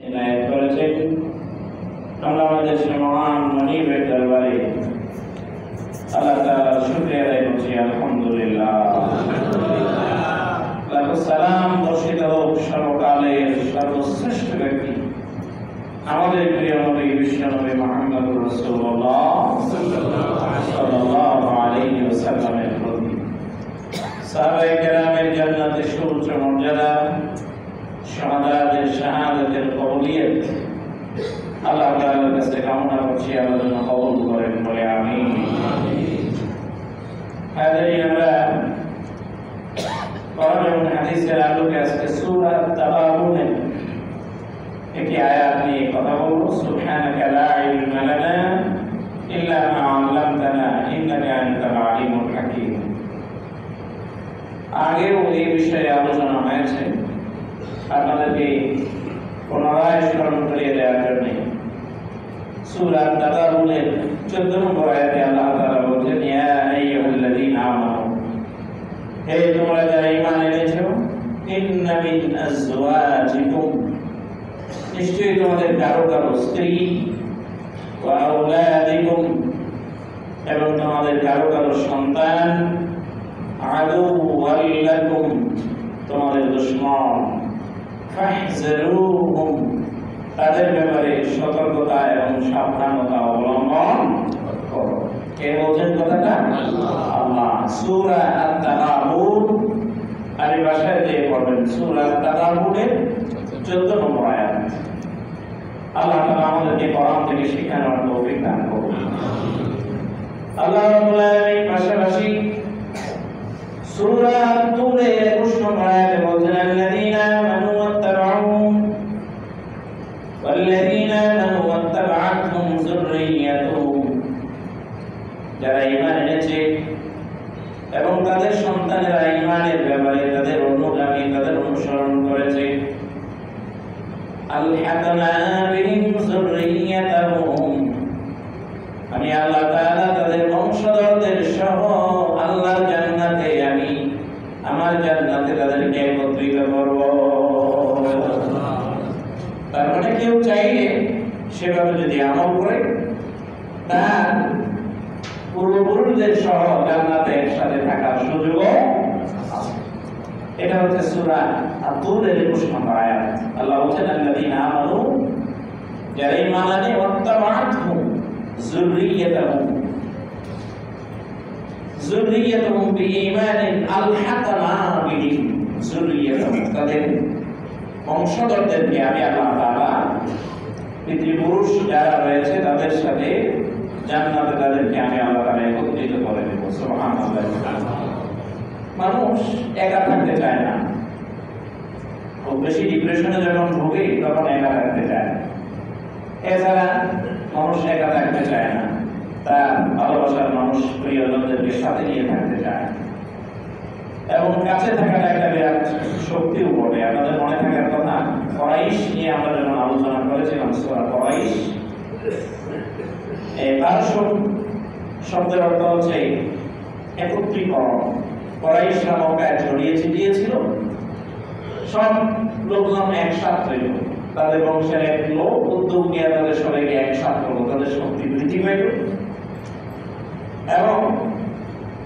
इनायत করেছেন। আমরা আমাদের মহান মনিবের দরবারে আল্লাহ তাআলার শুকরিয়া আদায় করছি। আলহামদুলিল্লাহ, লাখো সালাম বর্ষিত হোক সর্বকালের সর্বশ্রেষ্ঠ ব্যক্তি আমাদের প্রিয় নবী বিশ্ব নবী মুহাম্মদুর রাসূলুল্লাহ সাল্লাল্লাহু আলাইহি ওয়াসাল্লামের প্রতি। সাহাবায়ে কেরামের জান্নাতের সুউচ্চ মর্যাদা, শাহাদাতের শাহাদাতের কবুলিয়ত আল্লাহ তাআলার কাছে কামনা করছি, আল্লাহ যেন কবুল করেন বলে আমিন। হাজিরিন, আমরা কোরআন এবং হাদিসের আলোকে আজকে সূরা তাবারুনের একটি আয়াত নিয়ে কথা বলবো। সুবহানাকা লা ইলমা লানা ইল্লা মা 'আল্লামতানা ইন্নাকা আনতাল আলিমুল হাকীম। আগেও এই বিষয়ে আলোচনা হয়েছে, আপনাদেরকে পুনরায় স্মরণ করিয়ে দেওয়ার জন্য সূরা তাবারুনের 14 নম্বর আয়াতে আল্লাহ তাআলা বলেন, ইয়া আইয়ুহাল্লাযীনা আমানু, হে তোমরা যারা ঈমান এনেছো, ইন্না মিন আজওয়াজিকুম, নিশ্চয়ই তোমাদের কারো কারো স্ত্রী, ওয়া আওলাদিকুম, এবং তোমাদের কারো কারো সন্তান, আদুওয়াল লাকুম, তোমাদের দুশমন, ফাহযারুহুম, তাদের ব্যাপারে সতর্কতা এবং সাবধানতা অবলম্বন করো। কে বলছেন কথাটা? আল্লাহ। সূরা আত-তাগাবুন, আরবি ভাষায় দিয়ে পড়বেন, সূরা আত-তাগাবুনের 14 নম্বর আয়াত। আল্লাহ তাআলা আমাদেরকে কোরআন থেকে শিক্ষার তৌফিক দান করুন। আল্লাহ রাব্বুল আলামিন পাশাপাশি সূরা আত-তুরের 21 নম্বর আয়াতে বলেন, আল্লাযীনা আমানু ওয়াত্তাবাউহুম ওয়াল্লাযীনা আমানু ওয়াত্তাবাআতহুম যুররিয়্যাতুহুম, যারা ঈমান এনেছে এবং তাদের সন্তানেরা ঈমানের ব্যাপারে তাদের অনুগামী, তাদের অনুসরণ করেছে, আলহাকনা বিহিম যুররিয়্যাতুহুম, আমি আল্লাহ তাআলা তাদের বংশধরদের সহ আল্লাহর জান্নাতে, আমি আমার জান্নাতে তাদেরকে একত্রিত করব। তার মানে কেউ চাইলে সেভাবে যদি আমল করে তার পূর্বপুরুষদের সহ জান্নাতে একসাথে থাকার সুযোগ আছে। এটা হচ্ছে সূরা আত-তুরের 21 নম্বর আয়াত। আল্লাহ বলেন, আল্লাযীনা আমানু, যারা ঈমান আনে, ওয়াত্তাবাআতহুম যুররিয়্যাতুহুম, যুররিয়্যাতুহুম বিঈমানিন আলহাকনা বিহিম যুররিয়্যাতুহুম, তাদের বংশধরদেরকে আমি আল্লাহ তাআলা পিতৃপুরুষ যারা রয়েছে তাদের সাথে জান্নাতে তাদেরকে আমি আল্লাহ তাআলা একত্রিত করে দেব। সুবহানাল্লাহ। মানুষ একা থাকতে চায় না, খুব বেশি ডিপ্রেশনে যখন ভোগে তখন একা থাকতে চায় না। এছাড়া মানুষ একা থাকতে চায় না, তার ভালোবাসার মানুষ প্রিয়জনদেরকে সাথে নিয়ে থাকতে চায়, এবং কাছে থাকাটা একটা বিরাট শক্তিও বটে। আপনাদের মনে থাকার কথা, কুরাইশ নিয়ে আমরা যখন আলোচনা করেছিলাম, সূরা কুরাইশ, এই পারস্য শব্দের অর্থ হচ্ছে একত্রীকরণ। কুরাইশরা মক্কায় ছড়িয়ে ছিটিয়ে ছিল, সব লোকজন একসাথে হইল, তাদের বংশের এক লোক উদ্যোগ নিয়ে তাদের সবাইকে একসাথ করলো, তাদের শক্তি বৃদ্ধি পেল। এবং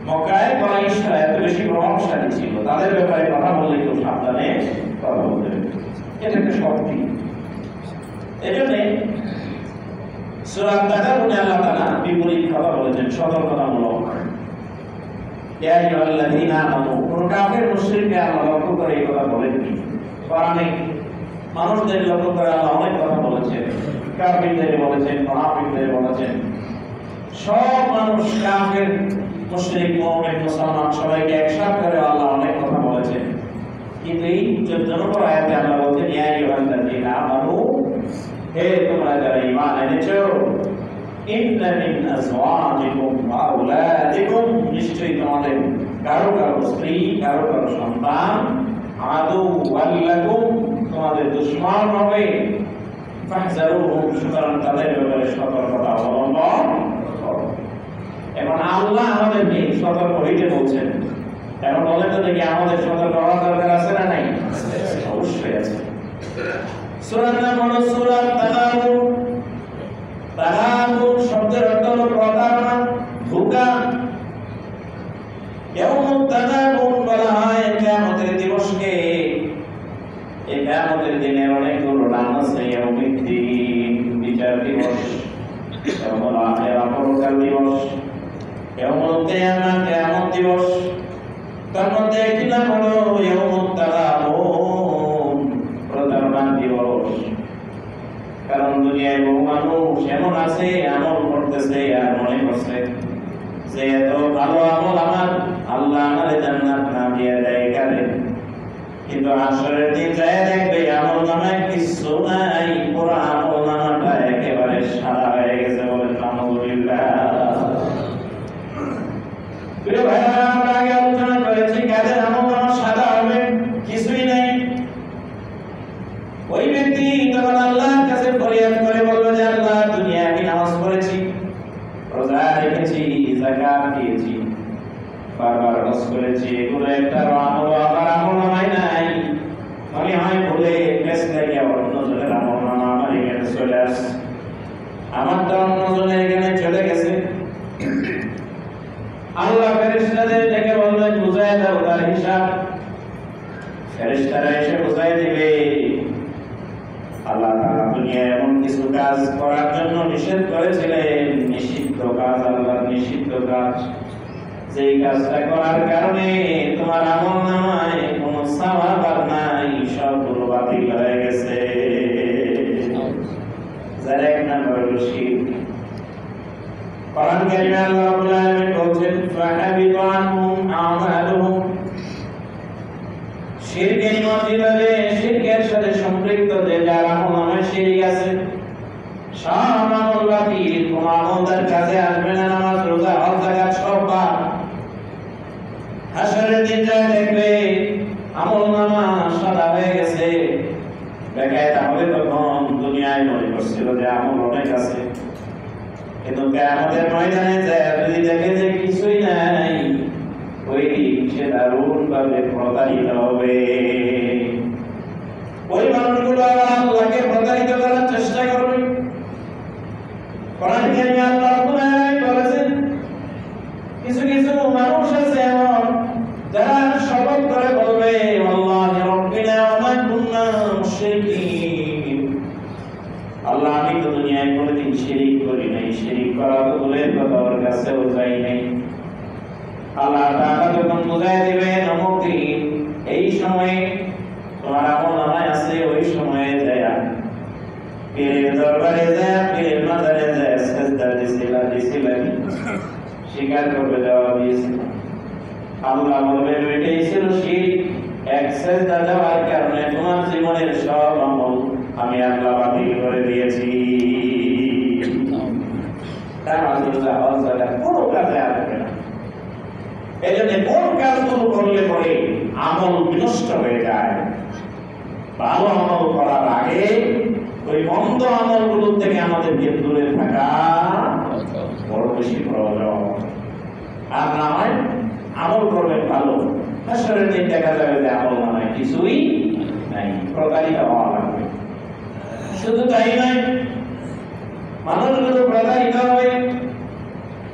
মক্কায় কুরাইশরা এত বেশি প্রভাবশালী ছিল, তাদের ব্যাপারে কথা বললে কেউ সাবধানে কথা বলতে হবে, এটা একটা শক্তি। এজন্য সূরা আত-তাগাবুনে আল্লাহ তাআলা বিপরীত কথা বলেছেন, সতর্কতামূলক। ইয়া আইয়ুহাল্লাযীনা আমানু, কোন কাফের মুশরিককে আল্লাহ লক্ষ্য করে এই কথা বলেননি। কোরআনে মানুষদের লক্ষ্য করে আল্লাহ অনেক কথা বলেছেন, কাফিরদের বলেছেন, মুনাফিকদের বলেছেন, সব মানুষ, কাফের, মুশরিক, মুমিন, মুসলমান সবাইকে একসাথে করে আল্লাহ অনেক কথা বলেছেন। কিন্তু এই 14 নম্বর আয়াতে আল্লাহ বলেন, ইয়া আইয়ুহাল্লাযীনা আমানু, হে তোমরা যারা ঈমান এনেছো, ইন্না মিন আজওয়াজিকুম ওয়া আওলাদিকুম, নিশ্চয়ই তোমাদের কারো কারো স্ত্রী, কারো কারো সন্তান, আদুওয়াল লাকুম, তোমাদের দুশমন হবে, ফাহযারুহুম, সুতরাং তাদের ব্যাপারে সতর্কতা অবলম্বন করো। এবং আল্লাহ আমাদেরকে সতর্ক হইতে বলছেন। এখন বলেন তো দেখি, আমাদের সতর্ক হওয়ার দরকার আছে না নাই? অবশ্যই আছে। সূরার নাম হলো সূরা তাগাবুন। তাগাবুন শব্দের অর্থ হলো প্রতারণা, ধোঁকা। ইয়াউমুত তাগাবুন বলা হয় কিয়ামতের দিবসকে। এই কিয়ামতের দিনের অনেকগুলো নাম আছে। ইয়াউমিদ্দিন বিচার দিবস, ইয়াউমুল আখিরা পরকাল দিবস, ইয়াউমুল কিয়ামা কিয়ামত দিবস। তার মধ্যে একটি নাম হলো ইয়াউমুত তাগাবুন প্রতারণা দিবস। কারণ দুনিয়ায় বহু মানুষ এমন আছে আমল করতেছে আর মনে করছে যে এত ভালো আমল আমার, আল্লাহ আমারে জান্নাত না দিয়ে দেয় কারে। কিন্তু আসরের দিন যায় দেখবে আমল নামায় কিছু নাই, পুরো আমল নামাটা একেবারে সাদা হয়ে গেছে। বলেন আলহামদুলিল্লাহ। প্রিয় ভাইরা, আমরা আগে আলোচনা করেছি কাদের আমল নামা সাদা হবে, কিছুই নাই। ওই ব্যক্তি তখন আল্লাহর কাছে ফরিয়াদ করে বলবে যে আল্লাহ, দুনিয়ায় আমি নামাজ পড়েছি, রোজা রেখেছি, যাকাত দিয়েছি, বারবার হজ করেছি, এগুলো একটা আমল আমার আমল নামায় নাই। মনে হয় ভুলে গেছে নাকি অন্যজনের আমল নামা আমার এখানে চলে আসছে, আমারটা অন্যজনের এখানে চলে গেছে। আল্লাহ ফেরেশতাদের ডেকে বললেন বুঝায় দাও তার হিসাব। ফেরেশতারা এসে বুঝাই দিবে। আল্লাহ তাআলা দুনিয়ায় এমন কিছু কাজ করার জন্য নিষেধ করেছিলেন, নিষিদ্ধ কাজ, আল্লাহর নিষিদ্ধ কাজ, যেই কাজটা করার কারণে তোমার আমলনামায় কোনো সওয়াব আর নাই, সবগুলো বাতিল হয়ে গেছে। যার এক নাম্বার হলো শিরক। কোরআন কারীমে আল্লাহ রাব্বুল আলামিন বলেন ফাহাবিতু আনহুম আমালুহুম। শিরকের মধ্যে শিরকের সাথে সম্পৃক্ত যে যার আমলনামায় শিরক আছে, সব আমল বাতিল, কোনো আমল তার কাজে আসবে না। নামাজ, রোজা, হজ, যাকাত সব বাদ। হাসরের দিন যায় দেখবে আমলনামা সাদা হয়ে গেছে। দেখায় তাহলে তখন দুনিয়ায় মনে করছিল যে আমল অনেক আছে, কিন্তু কিয়ামতের ময়দানে যায় যদি দেখে যে কিছুই নাই, ওই সে দারুণ ভাবে প্রতারিত হবে। ওই মানুষগুলো আল্লাহকে প্রতারিত করার চেষ্টা করবে। কোরআন কারীমে আল্লাহ রাব্বুল আলামিন বলেছেন কিছু কিছু মানুষ আছে এমন যারা শপথ করে বলবে আল্লাহি রাব্বিনা ওয়া মা কুননা মুশরিকিন, আল্লাহ আমি তো দুনিয়ায় কোনোদিন শিরক করি নাই, শিরক করা তো দূরের কথা, ওর কাছেও যাই নাই। আল্লাহ তাআলা যখন বুঝাই দিবেন অমুক দিন এই সময়ে তোমার আমলনামায় আছে, ওই সময়ে যায় পীরের দরবারে যায়, পীরের মাজারে যায় সিজদা দিছিলেন, স্বীকার করবে দেওয়া দিয়েছিল। আল্লাহ বলবেন এটাই ছিল শিরক। এক সিজদা দেওয়ার কারণে তোমার জীবনের সব আমল আমি আল্লাহ বাতিল করে দিয়েছি। নামাজ, রোজা, হজ, যাকাত কোনো কাজে আসবে না। এজন্য কোন কাজগুলো করলে পরে আমল বিনষ্ট হয়ে যায়, ভালো আমল করার আগে ওই মন্দ আমলগুলো থেকে আমাদেরকে দূরে থাকা বড় বেশি প্রয়োজন। আর না হয় আমল করবেন ভালো, হাসরের দিন দেখা যাবে যে আমল নামায় কিছুই নাই, প্রতারিত হওয়া লাগবে। শুধু তাই নয়, মানুষগুলো প্রতারিত হবে।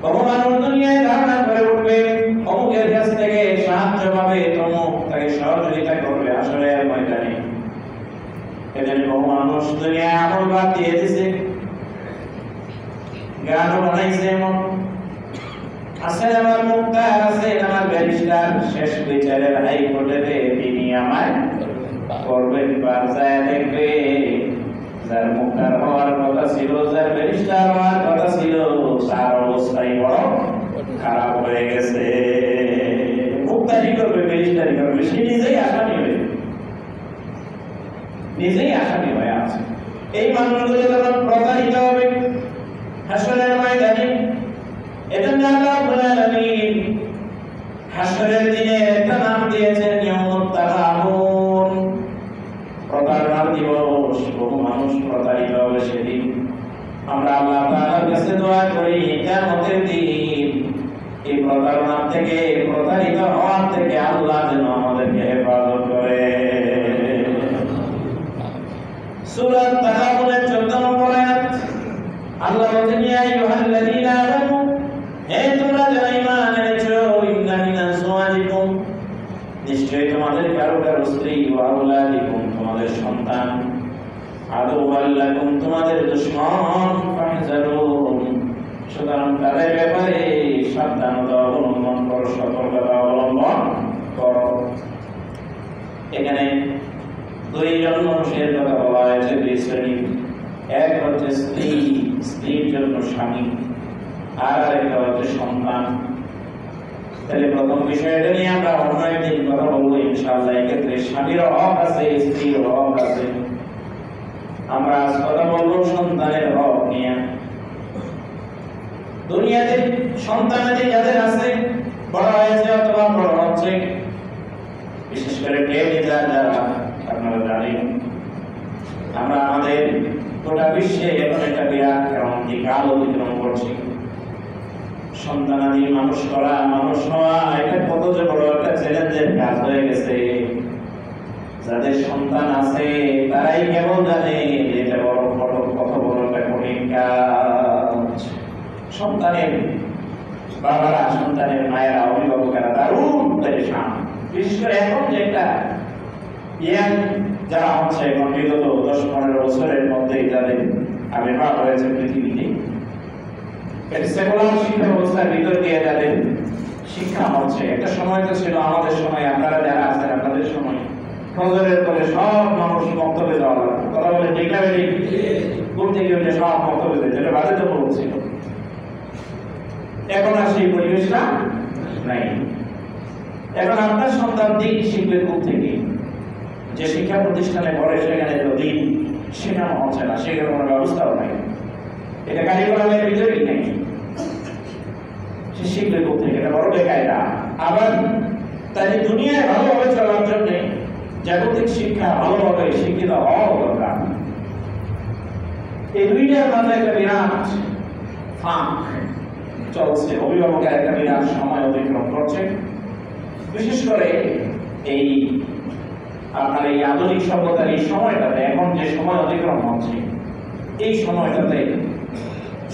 বহু মানুষ দুনিয়ায় ধারণা করে উঠবে অমুকের কাছ থেকে সাহায্য পাবে, তমুক তাকে সহযোগিতা করবে, আসলে আর ময়দানে। এজন্য বহু মানুষ দুনিয়ায় আমল বাদ দিয়ে দিছে, গানও বানাইছে। এমন আছে আমার মুক্তার, আছে আমার ব্যারিস্টার, শেষ বিচারের হাইকোর্টে তিনি আমায় করবেন পার। যায় দেখবে যার মুক্তার হওয়ার কথা ছিল, যার ব্যারিস্টার হওয়ার কথা ছিল, তার অবস্থাই বড় খারাপ হয়ে গেছে। মুক্তারি করবে, ব্যারিস্টারি করবে, সে নিজেই আসামি হয়ে আছে। এই মানুষগুলো যখন প্রতারিত হবে হাসরের ময়দানে, এজন্য আল্লাহ রাব্বুল আলামিন হাসরের দিনে একটা নাম দিয়েছেন ইয়াউমুত তাগাবুন, প্রতারণার দিবস। বহু মানুষ প্রতারিত হবে সেদিন। আমরা আল্লাহ তাআলার কাছে দোয়া করি কিয়ামতের দিন এই প্রতারণা থেকে, প্রতারিত হওয়ার থেকে আল্লাহ যেন আমাদেরকে হেফাজত করে। সূরা তাগাবুনের 14 নম্বর আয়াত আল্লাহ বলেন ইয়া আইয়ুহাল্লাযীনা আমানু হে তোমরা যারা ঈমান এনেছো ইন্না মিনাজ আজওয়াজিকুম নিশ্চয়ই তোমাদের কারো কারো স্ত্রী ওয়া আওলাদিকুম তোমাদের সন্তান আদুওয়াল লাকুম তোমাদের দুশমন ফাহজারুন সুতরাং তাদের ব্যাপারে সাবধানতা অবলম্বন করো সতর্কতা অবলম্বন করো। এখানে দুইজন মানুষের কথা বলা হয়েছে দুই শ্রেণী, এক হচ্ছে স্ত্রী, স্ত্রীর জন্য স্বামী, আর আরেকটা হচ্ছে সন্তান। তাহলে প্রথম বিষয়টা নিয়ে আমরা অন্য একদিন কথা বলবো ইনশাআল্লাহ। এক্ষেত্রে স্বামীর হক আছে, স্ত্রীর হক আছে। আমরা আজ কথা বলবো সন্তানের হক নিয়ে। দুনিয়াতে সন্তানাদি যাদের আছে, বড় হয়েছে অথবা বড় হচ্ছে, বিশেষ করে টিনেজার যারা, আপনারা জানেন আমরা আমাদের গোটা বিশ্বে এখন একটা বিরাট ক্রান্তি কাল অতিক্রম করছি। সন্তানাদি মানুষ করা, মানুষ হওয়া, এটা কত যে বড় একটা চ্যালেঞ্জের কাজ হয়ে গেছে। যাদের সন্তান আছে তারাই কেবল জানে এটা বড় বড় কত বড় একটা কঠিন কাজ। সন্তানের বাবারা, সন্তানের মায়েরা, অভিভাবকেরা দারুণ পরেশান। বিশেষ করে এখন যে একটা ইয়াং যারা হচ্ছে এখন বিগত 10-15 বছরের মধ্যেই যাদের আবির্ভাব হয়েছে পৃথিবীতে, সেকুলার শিক্ষা ব্যবস্থার ভিতর দিয়ে যাদের শিক্ষা হচ্ছে। একটা সময় তো ছিল আমাদের সময়, আপনারা যারা আছেন আপনাদের সময়, ফজরের পরে সব মানুষ বক্তব্যে যাওয়া লাগতো। কথা বলে ঠিক না বেঠিক? ঘুম থেকে উঠে সব বক্তব্যে যেত, যেটা বাধ্যতামূলক ছিল। এখন আর সেই পরিবেশটা নাই। এখন আপনার সন্তান দিন শিখবে ঘুম থেকে। যে শিক্ষা প্রতিষ্ঠানে পড়ে সেখানে তো দিন শেখানো হচ্ছে না, সেখানে কোনো ব্যবস্থাও নাই, এটা কারিকুলামের ভিতরেই নেই। সে শিখবে ঘুম থেকে, এটা বড় বেকায়দা। আবার তাই দুনিয়ায় ভালোভাবে চলার জন্য জাগতিক শিক্ষা ভালোভাবে শিক্ষিত হওয়া দরকার। এই দুইটার মাঝে একটা বিরাট ফাঁক চলছে, অভিভাবকের একটা বিরাট সময় অতিক্রম করছে। বিশেষ করে এই আপনার এই আধুনিক সভ্যতার এই সময়টাতে, এখন যে সময় অতিক্রম হচ্ছে, এই সময়টাতে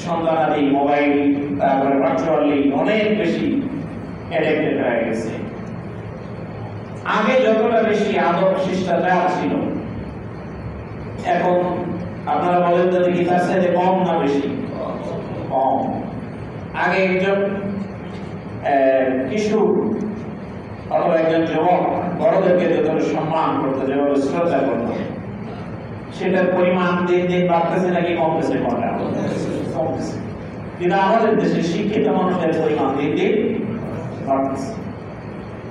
সন্তানাদি মোবাইল, তারপরে ভার্চুয়ালি অনেক বেশি অ্যাডিক্টেড হয়ে গেছে। আগে যতটা বেশি আদব শিষ্টাচার ছিল, এখন আপনারা বলেন তো দেখি তার সাথে কম না বেশি? কম। আগে একজন কিশোর অথবা একজন যুবক বড়দেরকে যতটা সম্মান করতো, যেভাবে শ্রদ্ধা করতো, সেটার পরিমাণ দিন দিন বাড়তেছে নাকি কমতেছে? কমতেছে। কিন্তু আমাদের দেশে শিক্ষিত মানুষের পরিমাণ দিন দিন বাড়তেছে।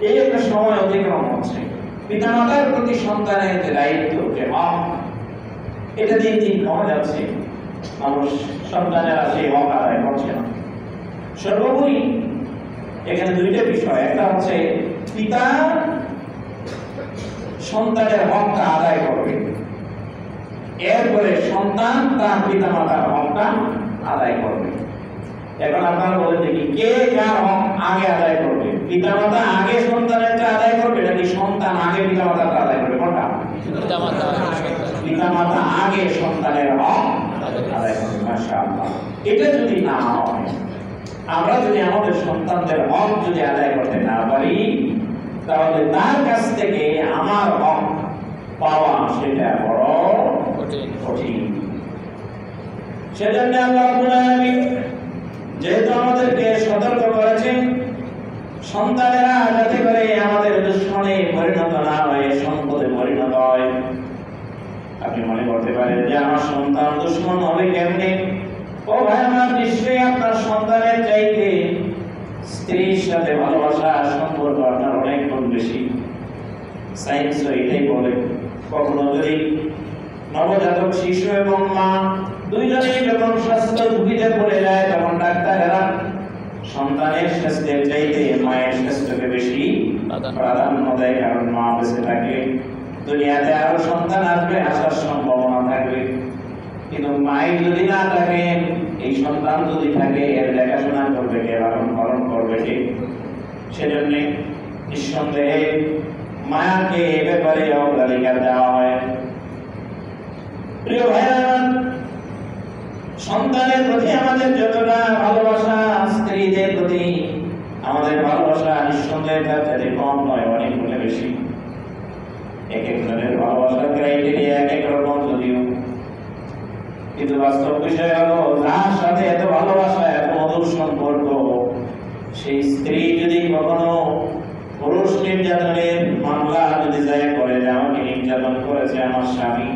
এই একটা সময় অতিক্রম হচ্ছে। পিতামাতার প্রতি সন্তানের যে দায়িত্ব, যে হক, এটা দিন দিন কমে যাচ্ছে। মানুষ সন্তানেরা সেই হক আদায় করছে না। সর্বোপরি এখানে দুইটা বিষয়, একটা হচ্ছে পিতা সন্তানের হকটা আদায় করবে, এরপরে সন্তান তার পিতা মাতার হকটা আদায় করবে। এখন আপনারা বলেন দেখি, কে কার হক আগে আদায় করবে? পিতা মাতা আগে সন্তানেরটা আদায় করবে নাকি সন্তান আগে পিতা মাতারটা আদায় করবে? কোনটা? পিতা মাতা আগে সন্তানের হক আদায় করবে। মাশাআল্লাহ। এটা যদি না হয়, আমরা যদি আমাদের সন্তানদের হক যদি আদায় করতে না পারি, তাহলে তার কাছ থেকে আমার হক পাওয়া সেটা বড় কঠিন। সেজন্য আল্লাহ রাব্বুল আলামিন যেহেতু আমাদেরকে সতর্ক করেছেন, সন্তানেরা যাতে করে আমাদের দুশমনে পরিণত না হয়ে সম্পদে পরিণত হয়। আপনি মনে করতে পারেন যে আমার সন্তান দুশমন হবে কেমনে? ও ভাই আমার, নিশ্চয়ই আপনার সন্তানের চাইতে স্ত্রীর সাথে ভালোবাসা সম্পর্ক আপনার অনেক গুণ বেশি। সায়েন্সও এটাই বলে। কখনো যদি নবজাতক শিশু এবং মা দুইজনেই যখন স্বাস্থ্য ঝুঁকিতে পড়ে যায়, তখন ডাক্তারেরা সন্তানের স্বাস্থ্যের চাইতে মায়ের স্বাস্থ্যকে বেশি প্রাধান্য দেয়। কারণ মা বেঁচে থাকলে দুনিয়াতে আরো সন্তান আসবে, আসার সম্ভাবনা থাকবে। কিন্তু মাই যদি না থাকেন, এই সন্তান যদি থাকে, এর দেখাশোনা করবে কে, লালন পালন করবে কে? সেজন্য নিঃসন্দেহে মায়াকে এ ব্যাপারে অগ্রাধিকার দেওয়া হয়। প্রিয় ভাইরা, সন্তানের প্রতি আমাদের যতটা ভালোবাসা, স্ত্রীদের প্রতি আমাদের ভালোবাসা নিঃসন্দেহে তার চাইতে কম নয়, অনেক গুণে বেশি। এক একজনের ভালোবাসার ক্রাইটেরিয়া এক এক রকম যদিও, কিন্তু বাস্তব বিষয় হলো যার সাথে এত ভালোবাসা, এত মধুর সম্পর্ক, সেই স্ত্রী যদি কখনো পুরুষ নির্যাতনের মামলা যদি যায় করে যে আমাকে নির্যাতন করেছে আমার স্বামী,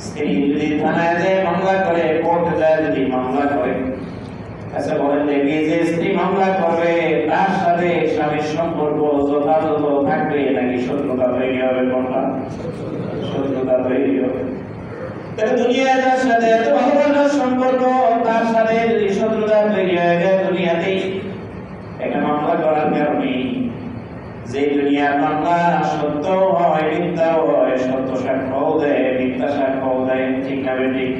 স্ত্রী যদি থানায় যায় মামলা করে, কোর্টে যায় যদি মামলা করে, আচ্ছা বলেন দেখি যে স্ত্রী মামলা করবে তার সাথে স্বামীর সম্পর্ক যথাযথ থাকবে নাকি শত্রুতা তৈরি হবে? কোনটা? শত্রুতা তৈরি হবে। তাহলে দুনিয়ায় যার সাথে এত ভালোবাসার সম্পর্ক, তার সাথে যদি শত্রুতা তৈরি হয়ে যায় দুনিয়াতেই, একটা মামলা করার কারণে যে দুনিয়ার মামলা সত্য হয় মিথ্যাও হয়, সত্য সাক্ষ্যও দেয় মিথ্যা সাক্ষ্যও দেয়, ঠিক না বেঠিক?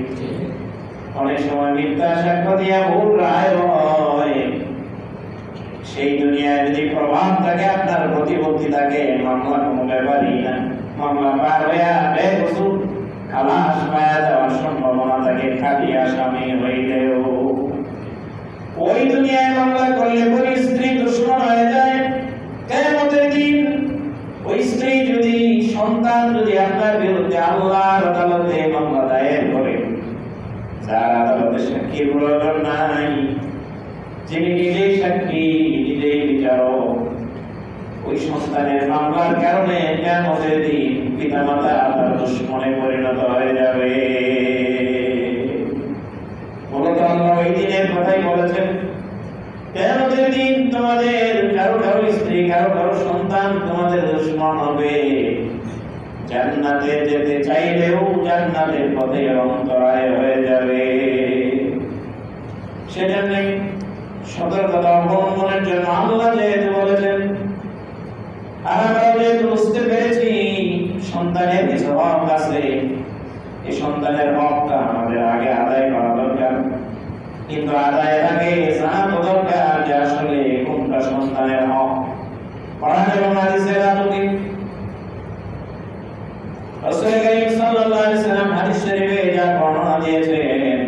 অনেক সময় মিথ্যা সাক্ষ্য দিয়া ভুল রায় হয়। সেই দুনিয়ায় যদি প্রভাব থাকে, আপনার প্রতিপত্তি থাকে, মামলা কোনো ব্যাপারই না। মামলা পার হইয়া বেকসুর খালাস পাওয়া যাওয়ার সম্ভাবনা থাকে, খালি আসামি হইলেও। ওই দুনিয়ায় মামলা করলে পরে স্ত্রী দুশ্মন হয়ে যায়। কিয়ামতের দিন ওই স্ত্রী যদি, সন্তান যদি আপনার বিরুদ্ধে আল্লাহর আদালতে মামলা দায়ের করে, যার আদালতে সাক্ষীর প্রয়োজন নাই, যিনি নিজেই সাক্ষী নিজেই বিচারক, ওই সন্তানের মামলার কারণে কিয়ামতের দিন পিতামাতা তার দুশমনে পরিণত হয়ে যাবে। মূলত আল্লাহ ওই দিনের কথাই বলেছেন, কিয়ামতের দিন তোমাদের কারো কারো স্ত্রী, কারো কারো সন্তান তোমাদের দুশমন হবে। জান্নাতে যেতে চাইলেও জান্নাতের পথে অন্তরায় হয়ে যাবে। সেজন্য সতর্কতা অবলম্বনের জন্য আল্লাহ যেহেতু বলেছেন, আর আমরা যেহেতু বুঝতে পেরেছি সন্তানের কিছু হক আছে, এই সন্তানের হকটা আমাদের আগে আদায় করা দরকার। কিন্তু আদায়ের আগে জানা দরকার যে আসলে কোনটা সন্তানের হক। কোরআন এবং হাদিসের আলোকে রাসূল কারীম সাল্লাল্লাহু আলাইহি ওয়াসাল্লাম হাদিস শরীফে যা বর্ণনা দিয়েছেন,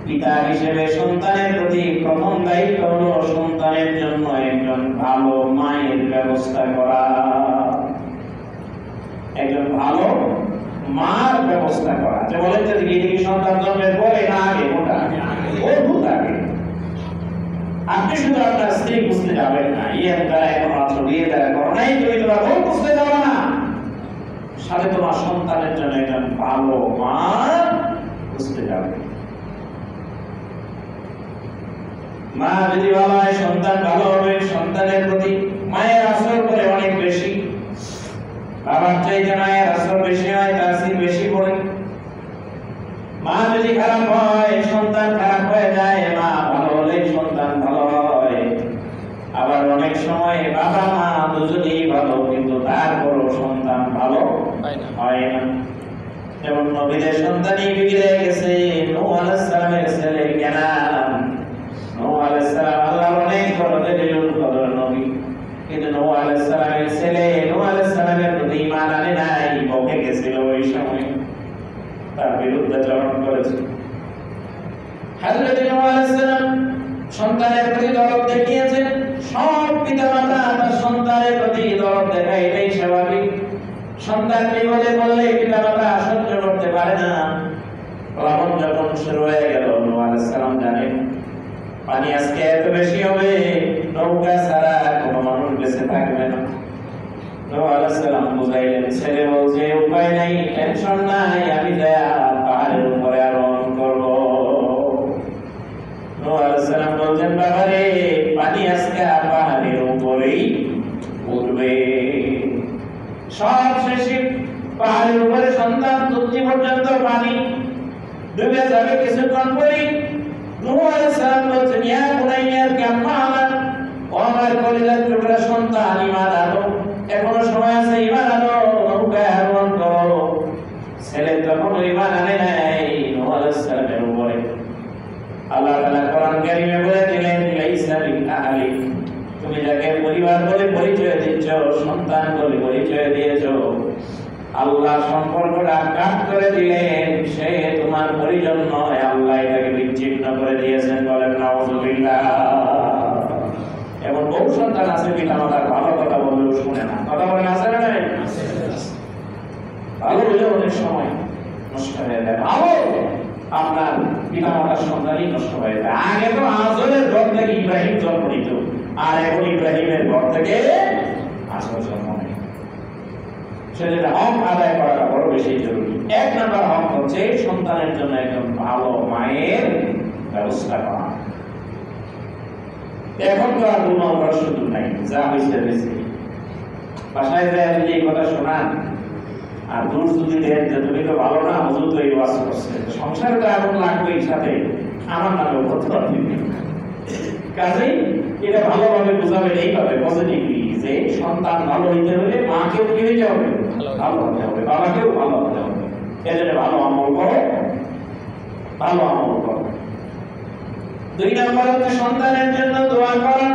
পিতা হিসেবে সন্তানের প্রতি প্রথম দায়িত্ব হলো সন্তানের জন্য একজন ভালো মায়ের ব্যবস্থা করা, একজন ভালো মার ব্যবস্থা করা। যে বলেন যে এই সন্তান জন্মের পরে না আগে, ওটা বহুত আগে। আপনি শুধু আপনার স্ত্রী বুঝতে যাবেন না, ইয়ের দ্বারা এখন আছো, বিয়ের দ্বারা করো নাই, তুমি তোমার বউ বুঝতে যাবে না, সাথে তোমার সন্তানের জন্য একজন ভালো মা বুঝতে যাবে। মা যদি ভালো হয় সন্তান ভালো হবে। সন্তানের প্রতি মায়ের আসর করে অনেক বেশি, বাবার চাইতে মায়ের আসর বেশি হয়, তাসির বেশি পড়ে। মা যদি খারাপ হয় সন্তান খারাপ হয়ে যায়, মা ভালো হলে সন্তান ভালো হয়। আবার অনেক সময় বাবা মা দুজনেই ভালো, কিন্তু তারপরও সন্তান ভালো হয় না। যেমন নবীদের সন্তানই বিগড়ে গেছে। নূহ আলাইহিস সালামের ছেলে কেনান, নূহ আলাইহিস সালাম আল্লাহর অনেক বড় দলিলুল কদর নবী, কিন্তু নূহ আলাইহিস সালামের ছেলে নূহ আলাইহিস সালামের প্রতি ঈমান আনে নাই, বকে গেছিল ওই সময়, তার বিরুদ্ধাচরণ করেছে। হযরত নূহ আলাইহিস সালাম সন্তানের প্রতি দরদ দেখিয়েছেন। সব পিতামাতা তার সন্তানের প্রতি দরদ দেখায়, এটাই স্বাভাবিক। সন্তান বিপদে পড়লে পিতামাতা সহ্য করতে পারে না। প্লাবন যখন শুরু হয়ে গেল, নূহ আলাইহিস সালাম জানেন পানি আজকে এত বেশি হবে, নৌকা ছাড়া কোনো মানুষ বেঁচে থাকবে না। নূহ আলাইহিস সালাম বুঝাইলেন, ছেলে বলছে উপায় নাই, টেনশন নাই, আমি পাহাড়ের উপরে আরোহণ করব। নূহ আলাইহিস সালাম বলছেন, বাবারে পানি আজকে পাহাড়ের উপরেই উঠবে। সব শেষে পাহাড়ের উপরে সন্তান তুলসী পর্যন্ত পানি ডুবে যাবে কিছুক্ষণ পরেই। নূহ আলাইহিস সালাম বলছেন, ইয়া বুনাইয়া কাম্মা আমার, ও আমার কলিজার টুকরা সন্তান, ঈমান আনো, এখনো সময় আছে, ঈমান আনো, নৌকায় আরোহণ করো। ছেলে তখন ঈমান আনে নাই নূহ আলাইহিস সালামের উপরে। আল্লাহ তাআলা কোরআন কারীমে বলে দিলেন, লাইসা মিন আহলি, তুমি যাকে পরিবার বলে পরিচয় দিচ্ছ, সন্তান বলে পরিচয় দিয়েছ, আল্লাহ সম্পর্কটা কাট করে দিলেন, সে তোমার পরিজন নয়, আল্লাহ এটাকে বিচ্ছিন্ন করে দিয়েছেন। বলেন নাউযুবিল্লাহ। এমন বহু সন্তান আছে পিতামাতার ভালো কথা বললেও শুনে না। কথা বলেন আছে না নাই? ভালো হলেও অনেক সময় নষ্ট হয়ে যায়। ভালো আপনার পিতামাতার সন্তানই নষ্ট হয়ে যায়। আগে তো আজরের ঘর থেকে ইব্রাহিম জন্ম নিত, আর এখন ইব্রাহিমের ঘর থেকে আজর জন্ম নেয়। সেটা হক আদায় করাটা বড় বেশি জরুরি। এক নাম্বার হক হচ্ছে সন্তানের জন্য একজন ভালো মায়ের ব্যবস্থা করা। এখন তো আর দুর্নাম করার সুযোগ নাই, যা হয়েছে হয়েছে। বাসায় যায় যদি এই কথা শোনান আর দূর যদি দেন যে তুমি তো ভালো না, হুজুর তো এই ওয়াজ করছে, সংসারটা এমন লাগবেই, সাথে আমার নামেও করতে পারবে। কাজেই এটা ভালোভাবে বোঝাবেন এইভাবে পজিটিভলি যে সন্তান ভালো হইতে হলে মাকেও কি হইতে হবে? ভালো হতে হবে, বাবাকেও ভালো হতে হবে। এজন্য ভালো আমল করো, ভালো আমল করো। 2 নম্বর হচ্ছে সন্তানের জন্য দোয়া করা।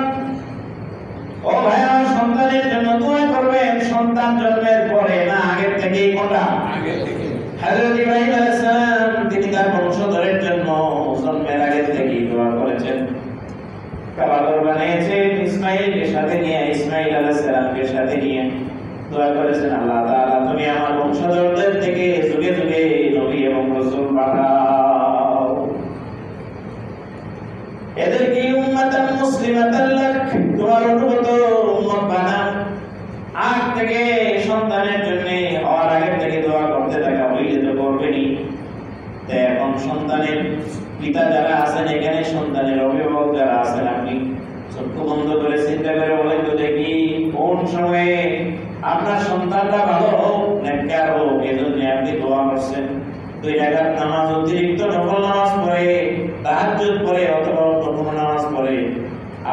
ও ভাইয়া, সন্তানের জন্য দোয়া করবেন সন্তান জন্মের পরে না আগের থেকেই? কোনটা? আগের থেকে। হযরত ইব্রাহিম আলাইহিস সালাম তিনি তার বংশধরের জন্য জন্মের আগে থেকেই দোয়া করেছেন। কাবাগর বানিয়েছেন ইসমাঈলকে সাথে নিয়ে, ইসমাঈল আলাইহিস সালামকে সাথে নিয়ে দোয়া করেছেন, আল্লাহ তাআলা তুমি আমার বংশধরদের থেকে যুগে যুগে নবী এবং রাসূল বানাও, এদেরকে উম্মাতান মুসলিমাতান লাক, তোমার অনুগত উম্মত বানাও। আগ থেকে সন্তানের জন্য হওয়ার আগে থেকে দোয়া করতে থাকা হইলে তো করবেনই। এখন সন্তানের পিতা যারা আছেন এখানে, সন্তানের অভিভাবক যারা আছেন, আপনি চক্ষু বন্ধ করে চিন্তা করে বলেন তো দেখি কোন সময়ে আপনার সন্তানরা ভালো হোক, নেককার হোক, এজন্য আপনি দোয়া করছেন। 2 রাকাত নামাজ অতিরিক্ত নফল নামাজ পড়ে, তাহাজ্জুদ পড়ে অথবা অন্য নামাজ পড়ে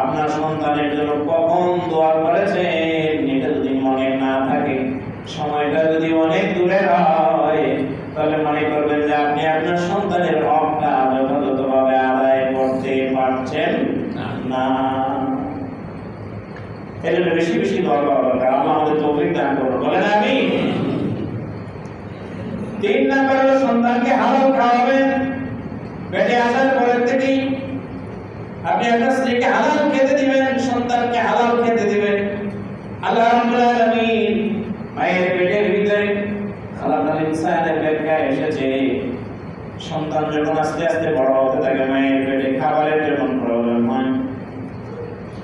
আপনার সন্তানের জন্য কখন দোয়া করেছেন এটা যদি মনে না থাকে, সময়টা যদি অনেক দূরে হয়, তাহলে মনে করবেন যে আপনি আপনার সন্তানের হকটা যথাযথভাবে আদায় করতে পারছেন না। এজন্য বেশি বেশি দোয়া করা দরকার। আল্লাহ আমাদের তৌফিক দান করুন। বলেন আমিন। 3 নম্বর হলো সন্তানকে হালাল খাওয়াবেন। পেটে আসার পরের থেকেই আপনি আপনার স্ত্রীকে হালাল খেতে দিবেন, সন্তানকে হালাল খেতে দিবেন। আল্লাহ রাব্বুল আলামিন মায়ের পেটের ভিতরে খালাকাল ইনসানের ব্যাখ্যায় এসেছে, সন্তান যখন আস্তে আস্তে বড় হতে থাকে, মায়ের পেটে খাবারের যখন প্রয়োজন হয়,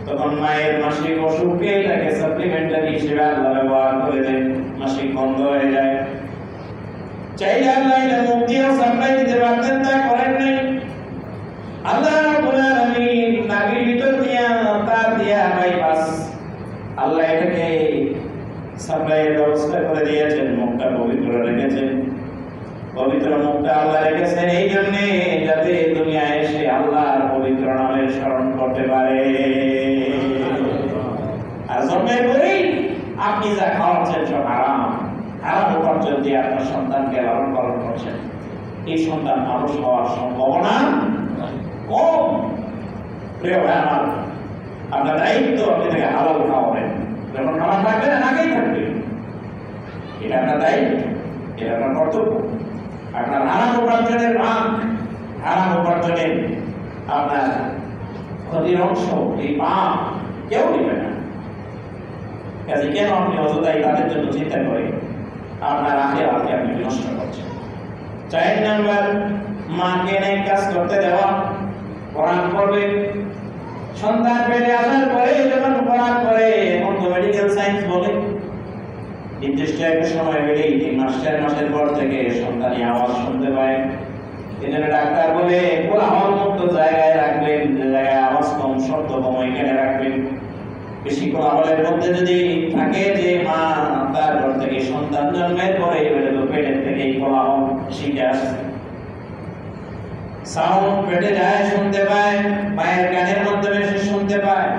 তখন মায়ের মাসিক অসুখকে এটাকে সাপ্লিমেন্টারি হিসেবে আল্লাহ ব্যবহার করে দেন, মাসিক বন্ধ হয়ে যায়। চাইলে আল্লাহ এটা মুখ দিয়েও সাপ্লাই দিতে পারতেন, তা করেন নাই। আল্লাহ রাব্বুল আলামিন নাভির ভিতর দিয়া তার দিয়া বাইপাস আল্লাহ এটাকে সাপ্লাইয়ের ব্যবস্থা করে দিয়েছেন, মুখটা পবিত্র রেখেছেন। পবিত্র মুখটা আল্লাহ রেখেছেন এই জন্য যাতে দুনিয়ায় এসে আল্লাহর পবিত্র নামের স্মরণ করতে পারে। আর জন্মের পরেই আপনি যা খাওয়াচ্ছেন সব হারাম, হারাম উপার্জন দিয়ে আপনার সন্তানকে লালন পালন করছেন, এই সন্তান মানুষ হওয়ার সম্ভাবনা কম। প্রিয় ভাই আমার, আপনার দায়িত্ব আপনি তাকে হালাল খাওয়াবেন, যখন খাবার থাকবে না আগেই থাকবে, এটা আপনার দায়িত্ব, এটা আপনার কর্তব্য। আপনার হারাম উপার্জনের ভাগ, হারাম উপার্জনের আপনার ক্ষতির অংশ, এই পাপ কেউ নেবে না। কাজে কেন আপনি অযথাই তাদের জন্য চিন্তা করে আপনার আখিরাতকে আপনি নষ্ট করছেন। 4 নাম্বার, মাকে নেক কাজ করতে দেওয়া। কোরআন পড়বে, সন্তান পেটে আসার পরে যখন কোরআন পড়ে, এখন তো মেডিকেল সায়েন্স বলে নির্দিষ্ট একটা সময় হলেই 3 মাস 4 মাসের পর থেকে সন্তানি আওয়াজ শুনতে পায়। এজন্য ডাক্তার বলে কোলাহল মুক্ত জায়গায় রাখবেন, যে জায়গায় আওয়াজ কম, শব্দ কম, এখানে রাখবেন। বেশি কোলাহলের মধ্যে যদি থাকে যে মা তার ঘর থেকে সন্তান জন্মের পরে পেটের থেকে এই কোলাহল শিখে আসছে, সাউন্ড পেটে যায়, শুনতে পায়, মায়ের কানের মাধ্যমে সে শুনতে পায়।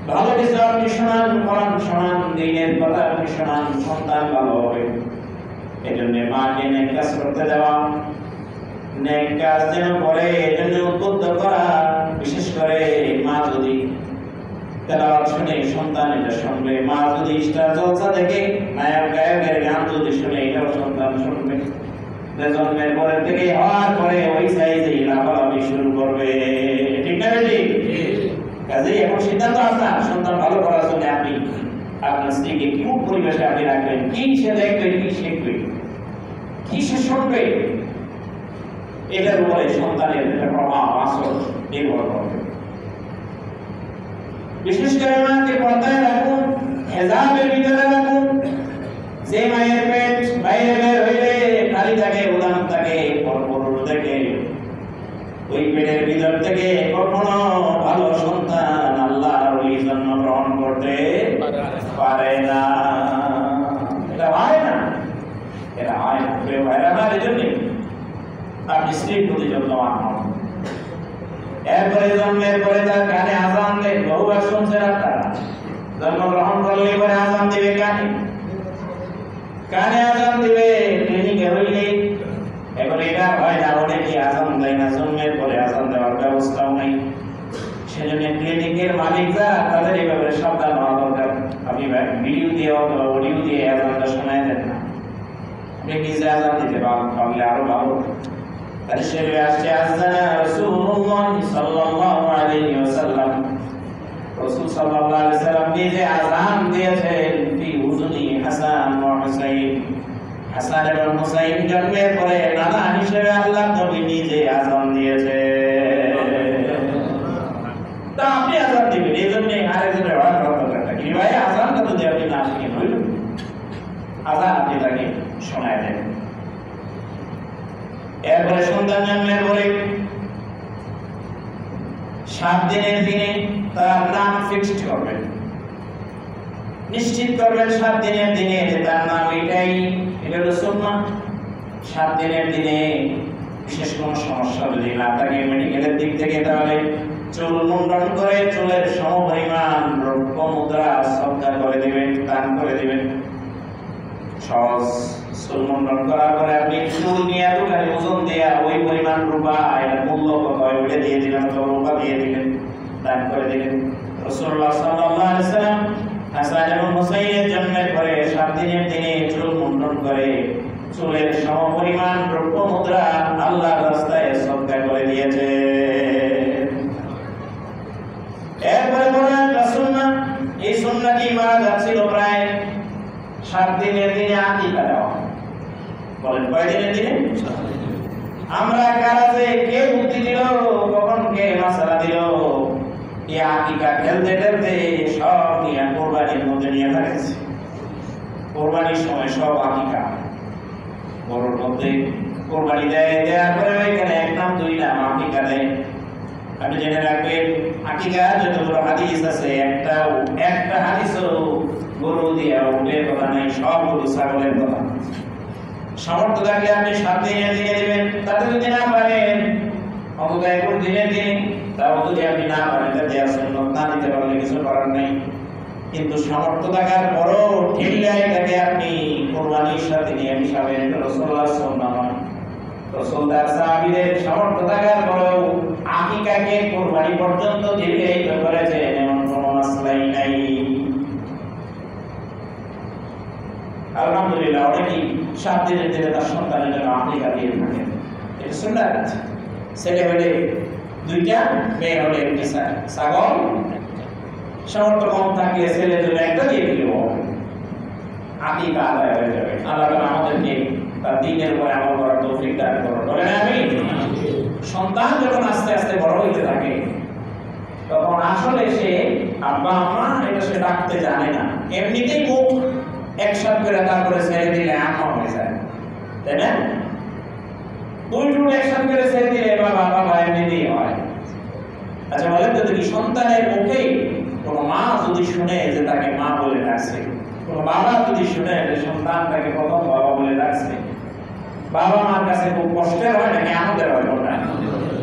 ভালো কিছু আপনি শোনান, কোরআন শোনান, দ্বীনের কথা আপনি শোনান, সন্তান ভালো হবে। এজন্য মাকে নেক কাজ করতে দেওয়া, নেক কাজ যেন করে এজন্য উদ্বুদ্ধ করা। বিশেষ করে মা যদি তেলাওয়াত শুনে সন্তান এটা শুনবে, মা যদি স্টার জলসা দেখে নায়ক গায়কের গান যদি শুনে এটাও সন্তান শুনবে। জন্মের পরের থেকে হওয়ার পরে ওই সাইজে লাফালাফি শুরু করবে, ঠিক না বেশি? কাজেই এখন সিদ্ধান্ত আপনার, সন্তান ভালো করার জন্য আপনি আপনার স্ত্রীকে কি পরিবেশে আপনি রাখবেন, কি সে দেখবে, কি শিখবে, কি সে শুনবে, এটার উপরে সন্তানের প্রভাব আসর নির্ভর করবে। বিশেষ করে মাকে পর্দায় রাখুন, হেজাবের ভিতরে রাখুন। যে মায়ের পেট বাইরে বের হইলে খালি থাকে, উদান থাকে, পরপর দেখে, ওই পেটের ভিতর থেকে কখনো ভালো সন্তান আল্লাহর ওই জন্য গ্রহণ করতে পারে না। এটা হয় না, এটা হয় না। প্রিয় ভাইরা, আমার এই জন্যে আপনি স্ত্রীর প্রতি যত্নবান হন। এরপরে জন্মের পরে তার কানে আজান দেন, বহুবার শুনছেন আপনারা, জন্মগ্রহণ করলে পরে আজান দিবে কানে, কানে আজান দিবে। ক্লিনিকে হইলে এখন এটা হয় না, অনেকে আজান দেয় না, জন্মের পরে আজান দেওয়ার ব্যবস্থাও নেই। সেজন্য ক্লিনিকের মালিকরা তাদের এই ব্যাপারে সাবধান হওয়া দরকার। আপনি ভিডিও দিয়ে অথবা অডিও দিয়ে আজানটা শোনায় দেন না, আপনি নিজে আজান দিতে পারলে আরো ভালো। শরীরে আসছে আযানা রাসূলুল্লাহ সাল্লাল্লাহু আলাইহি ওয়াসাল্লাম, রাসূল সাল্লাল্লাহু আলাইহি ওয়াসাল্লাম নিজে আযান দিয়েছেন ফি উযুনি হাসান ওয়া হুসাইন। হাসান এবং হুসাইন জন্মের পরে নানা হিসেবে আল্লাহর নবী নিজে আযান দিয়েছে। তা আপনি আযান দিবেন, এই জন্য আরেকজনের ব্যবহার করা দরকার কি ভাই? আযানটা যদি আপনি না শিখেন হইল, আযান আপনি তাকে শোনায় দেন। এরপরে সন্তান জন্মের পরে 7 দিনের দিনে তার নাম ফিক্সড করবেন, নিশ্চিত করবেন 7 দিনের দিনে যে তার নাম এটাই। এটা হলো সুন্নাহ। 7 দিনের দিনে বিশেষ কোনো সমস্যা যদি না থাকে মেডিকেলের দিক থেকে, তাহলে চুল মুন্ডন করে চুলের সমপরিমাণ রৌপ্য মুদ্রা সদকা করে দিবেন, দান করে দিবেন। সহজ। চুল মুন্ডন করার পরে আপনি চুল নিয়ে দোকানে ওজন দেয়া ওই পরিমাণ রূপা, এটা মূল্য কত হয় ওইটা দিয়ে দিলেন, অথবা রূপা দিয়ে দিলেন, দান করে দিলেন। রাসূলুল্লাহ সাল্লাল্লাহু আলাইহি ওয়াসাল্লাম হাসান এবং হুসাইনের জন্মের পরে 7 দিনের দিনে চুল মুন্ডন করে চুলের সমপরিমাণ রৌপ্য মুদ্রা আল্লাহর রাস্তায় সদকা করে দিয়েছে। এরপরে বড় একটা সুন্নাহ, এই সুন্নাহটি মারা যাচ্ছিল প্রায় 7 দিনের দিনে আকিকা দেওয়া। বলেন কয় দিনের দিনে? আমরা কারা যে কে বুদ্ধি দিল, কখন কে মাসালা দিল, এই আকিকা খেলতে খেলতে সব নিয়ে কোরবানির মধ্যে নিয়ে ফেলেছে। কোরবানির সময় সব আকিকা গরুর মধ্যে কোরবানি দেয়, দেওয়ার পরে ওইখানে 1 নাম 2 নাম আকিকা দেয়। আপনি জেনে রাখবেন, আকিকা যতগুলো হাদিস আছে একটা হাদিসও গরু দিয়ে উঠের কথা নাই, সব গরু ছাগলের কথা। সামর্থ্য থাকলে আপনি 7 দিনের দিনে দিবেন, তাতে যদি না পারেন অন্তত 1 দিনের দিনে, তাও যদি আপনি না পারেন তা দেওয়ার জন্য না দিতে পারলে কিছু করার নেই। কিন্তু সামর্থ্য থাকার পরও ঢিল্লায় এটাকে আপনি কোরবানির সাথে নিয়ে মিশাবেন, রাসূলুল্লাহ সাল্লাল্লাহু আলাইহি ওয়াসাল্লাম। রাসূল তার সাহাবীদের সামর্থ্য থাকার পরেও আকিকাকে কোরবানি পর্যন্ত দীর্ঘায়িত করেছেন, এমন কোনো মাসলাই নাই। আলহামদুলিল্লাহ, অনেকেই 7 দিনের দিনে তার সন্তানের জন্য আকিকা দিয়ে থাকেন, এটা সুন্নাত। ছেলে হলে 2টা, মেয়ে হলে 1টা ছাগল। সামর্থ্য কম থাকলে ছেলের জন্য 1টা দিয়ে দিলেও আকিকা আদায় হয়ে যাবে। আল্লাহ আমাদেরকে তার দ্বীনের উপরে আমল করার তৌফিক দান করুন, বলেন আমিন। সন্তান যখন আস্তে আস্তে বড় হইতে থাকে, তখন আসলে সে আব্বা আম্মা এটা সে ডাকতে জানে না, এমনিতেই মুখ একসাথে করে তারপরে ছেড়ে দিলে আম্মা হয়ে যায়, তাই না? 2 টুট একসাথে করে ছেড়ে দিলে বাবা বাবা এমনিতেই হয়। আচ্ছা বলেন তো, যদি সন্তানের মুখে কোনো মা যদি শুনে যে তাকে মা বলে ডাকছে, কোনো বাবা যদি শুনে যে সন্তান তাকে প্রথম বাবা বলে ডাকছে, বাবা মার কাছে খুব কষ্টের হয় নাকি আমাদের হয়? কোনটা?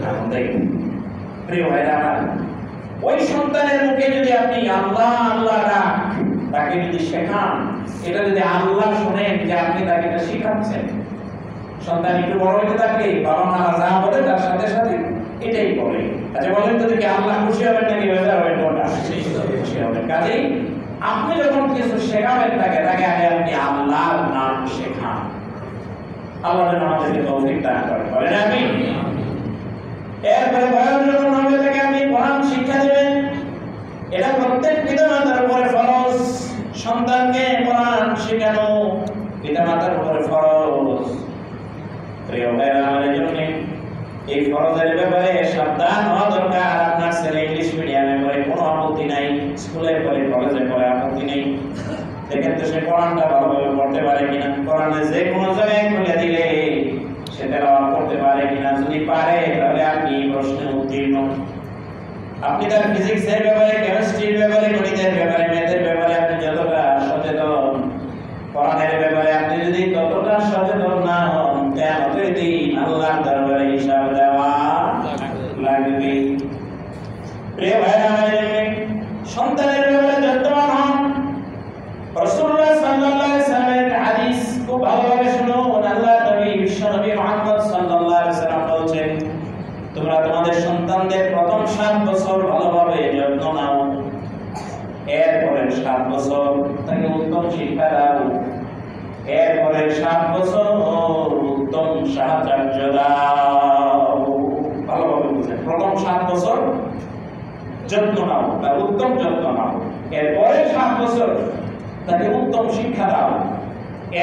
আমাদের। প্রিয় ভাইরা আমার, ওই সন্তানের মুখে যদি আপনি আল্লাহ আল্লাহ ডাক তাকে যদি শেখান, এটা যদি আল্লাহ শুনেন যে আপনি তাকে এটা শিখাচ্ছেন, সন্তান একটু বড় হইতে থাকলে বাবা মারা যা বলে তার সাথে সাথে এটাই বলে। আচ্ছা বলেন তো, দেখি আল্লাহ খুশি হবেন নাকি বেজার হবেন? কোনটা? খুশি হবে। কাজেই আপনি যখন কিছু শেখাবেন তাকে আগে আপনি আল্লাহর নাম শেখান। আল্লাহ যেন আমাদেরকে তৌফিক দান করেন, বলেন আমিন। এরপরে বয়স যখন হবে তাকে আপনি কোরআন শিক্ষা দেবেন। এটা প্রত্যেক পিতামাতার উপরে ফরজ, সন্তানকে কোরআন শেখানো পিতামাতার উপরে ফরজ। প্রিয় ভাইরা, আমাদের জন্য এই ফরজের ব্যাপারে সাবধান হওয়া দরকার। আপনার ছেলে ইংলিশ মিডিয়ামে পড়ে কোনো আপত্তি নাই, স্কুলে পড়ে কলেজে পড়ে আপত্তি নেই। দেখেন তো সে কোরআনটা ভালোভাবে পড়তে পারে কিনা, কোরআনে যে কোনো জায়গায় খুলে দিলে সে তেলাওয়াত করতে পারে কিনা। যদি পারে তাহলে আপনি প্রশ্নে উত্তীর্ণ। আপনি তার ফিজিক্সের ব্যাপারে, কেমিস্ট্রির ব্যাপারে, গণিতের ব্যাপারে, ম্যাথের ব্যাপারে আপনি যতটা সচেতন, কোরআনের ব্যাপারে আপনি যদি ততটা সচেতন না হন, কিয়ামতের দিন আল্লাহর দরবারে হিসাব দেওয়া লাগবে। প্রিয় ভাইরা, আমাদের সন্তানের ব্যাপারে যত্নবান হন। রাসূলুল্লাহ সাল্লাল্লাহু আলাইহি ওয়াসাল্লামের হাদিস খুব ভালোভাবে শুনুন। আল্লাহর নবী বিশ্বনবী মুহাম্মদ সাল্লাল্লাহু আলাইহি ওয়াসাল্লাম বলেছেন, তোমরা তোমাদের সন্তানদের প্রথম 7 বছর ভালোভাবে যত্ন নাও, এরপরে 7 বছর তাকে উত্তম শিক্ষা দাও, এরপরে 7 বছর উত্তম সাহায্য দাও। ভালোভাবে বুঝেন, প্রথম 7 বছর যত্ন নাও, তার উত্তম যত্ন নাও, এরপরে 7 বছর তাকে উত্তম শিক্ষা দাও,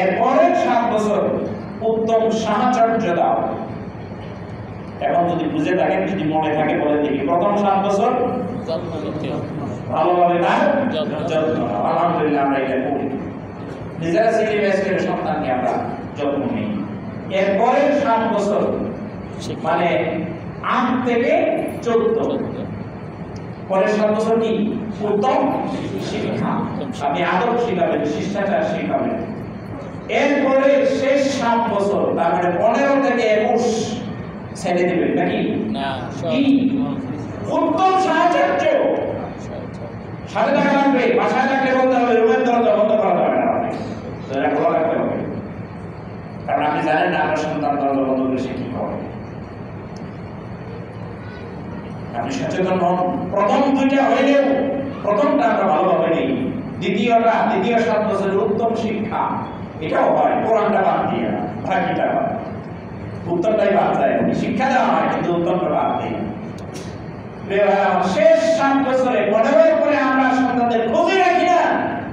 এরপরে 7 বছর উত্তম সাহায্য দাও। এখন যদি বুঝে থাকেন, যদি মনে থাকে বলে দেখি, প্রথম 7 বছর ভালোভাবে তার যত্ন নাও। আলহামদুলিল্লাহ আমরা এটা করি, নিজেরা সিলেবাস করে সন্তানকে আমরা যত্ন নিই। এরপরে 7 বছর মানে 8 থেকে 14, পরে 7 বছর কি উত্তম শিক্ষা, আপনি আদব শিখাবেন, শিষ্টাচার শিখাবেন। এরপরে শেষ 7 বছর, তার মানে 15 থেকে 21 ছেড়ে দিবেন নাকি না, কি উত্তম সাহায্য। সাথে টাকা লাগবে, বাসায় থাকলে বলতে হবে, রুমের দরজা বন্ধ করা যাবে না, দরজা খোলা রাখতে হবে, কারণ আপনি জানেন না আপনার সন্তান দরজা বন্ধ করে সে কি করে। আপনি সচেতন হন। প্রথম 2টা হইলেও প্রথমটা আমরা ভালোভাবে নেই, দ্বিতীয় 7 বছরের উত্তম শিক্ষা, এটাও হয় কোরআনটা বাদ দিয়ে, বাকিটা হয় উত্তরটাই বাদ যায়, শিক্ষা দেওয়া হয় কিন্তু উত্তরটা বাদ দেয়। শেষ 7 বছরে 15 পরে আমরা সন্তানদের খোঁজে রাখি না,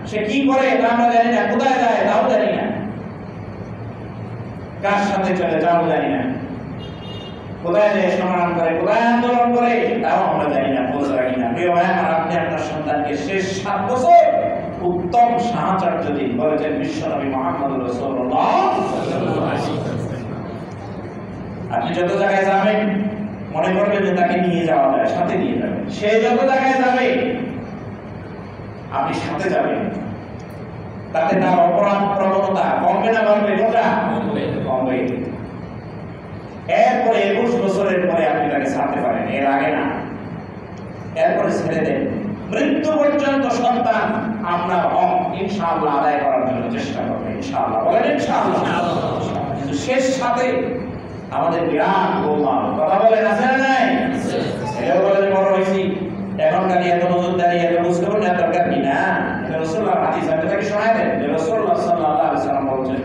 সে কি করে তা আমরা জানি না, কোথায় যায় তাও জানি না, কার সাথে চলে তাও জানি না, কোথায় যায় সংগ্রাম করে, কোথায় আন্দোলন করে তাও আমরা জানি না, খোঁজ রাখি না। প্রিয় ভাই আমার, আপনি আপনার সন্তানকে শেষ 7 বছর উত্তম সাহায্য দিন, বলেছেন বিশ্বনবী মুহাম্মদ রাসূলুল্লাহ সাল্লাল্লাহু আলাইহি ওয়াসাল্লাম। আপনি যত জায়গায় যাবেন মনে করবেন যে তাকে নিয়ে যাওয়া যায়, সাথে নিয়ে যাবেন। সে যত জায়গায় যাবে আপনি সাথে যাবেন, তাতে তার অপরাধ প্রবণতা কমবে না বাড়বে? কোনটা কমবে। এরপরে 21 বছরের পরে আপনি তাকে ছাড়তে পারেন, এর আগে না। এরপরে ছেড়ে দেন, মৃত্যু পর্যন্ত সন্তান আপনার হক ইনশাআল্লাহ আদায় করার জন্য চেষ্টা করবে, ইনশাআল্লাহ। বলেন ইনশাআল্লাহ। কিন্তু শেষ সাথে আমাদের বিরাট গোলমাল, কথা বলেন আছে না নাই? এটাও বলে বড় হয়েছি, এখন খালি এত নজরদারি, এত বুঝতে পারেন এত দরকার কি না। রাসূলুল্লাহর হাদিস আপনি তাকে শোনায় দেন, রাসূলুল্লাহ সাল্লাল্লাহু আলাইহি ওয়াসাল্লাম বলেছেন,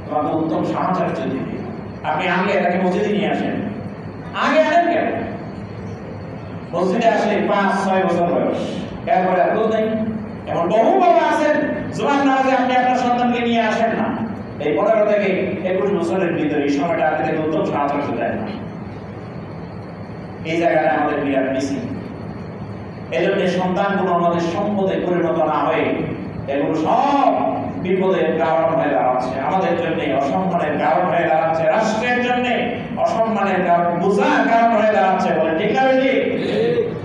তোমাকে উত্তম সাহায্য দিবে। আপনি আগে তাকে মসজিদে নিয়ে আসেন, আগে আনেন কেন? মসজিদে আসলে 5-6 বছর বয়স, এরপরে আর খোঁজ নেই। এমন বহু বাবা আছেন জুমার নামাজে আপনি আপনার সন্তানকে নিয়ে আসেন না, এই 15 থেকে 21 বছরের ভিতরে এই সময়টা আপনি তাকে উত্তম সাহায্য দেন না। এই জায়গাটা আমাদের বিরাট মিসিং। এই জন্য সন্তানগুলো আমাদের সম্পদে পরিণত না হয়ে এগুলো সব বিপদের কারণ হয়ে দাঁড়াচ্ছে, আমাদের জন্য অসম্মানের কারণ হয়ে দাঁড়াচ্ছে, রাষ্ট্রের জন্য অসম্মানের কারণ, বোঝার কারণ হয়ে দাঁড়াচ্ছে। বলে ঠিক না বেশি?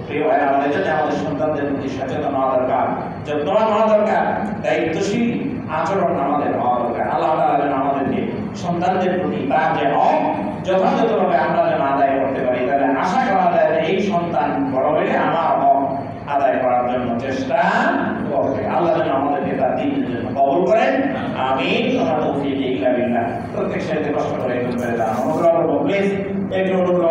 প্রিয় ভাই, আমাদের জন্য আমাদের সন্তানদের প্রতি সচেতন হওয়া দরকার, যত্নবান হওয়া দরকার, দায়িত্বশীল আচরণ আমাদের হওয়া দরকার। আল্লাহ তাআলা যেন আমাদেরকে সন্তানদের প্রতি তার যে হক যথাযথভাবে আমরা যেন আদায় করতে পারি, তাহলে আশা করা যায় যে এই সন্তান বড় হলে আমার হক আদায় করার জন্য চেষ্টা করবে। আল্লাহ যেন আমাদেরকে তার দ্বীনের জন্য কবুল করেন, আমিন। ওয়া তৌফিক ইল্লা বিল্লাহ। প্রত্যেক সাথে কষ্ট করে একটু করে দাও, অনুগ্রহ করবো প্লিজ, একটু অনুগ্রহ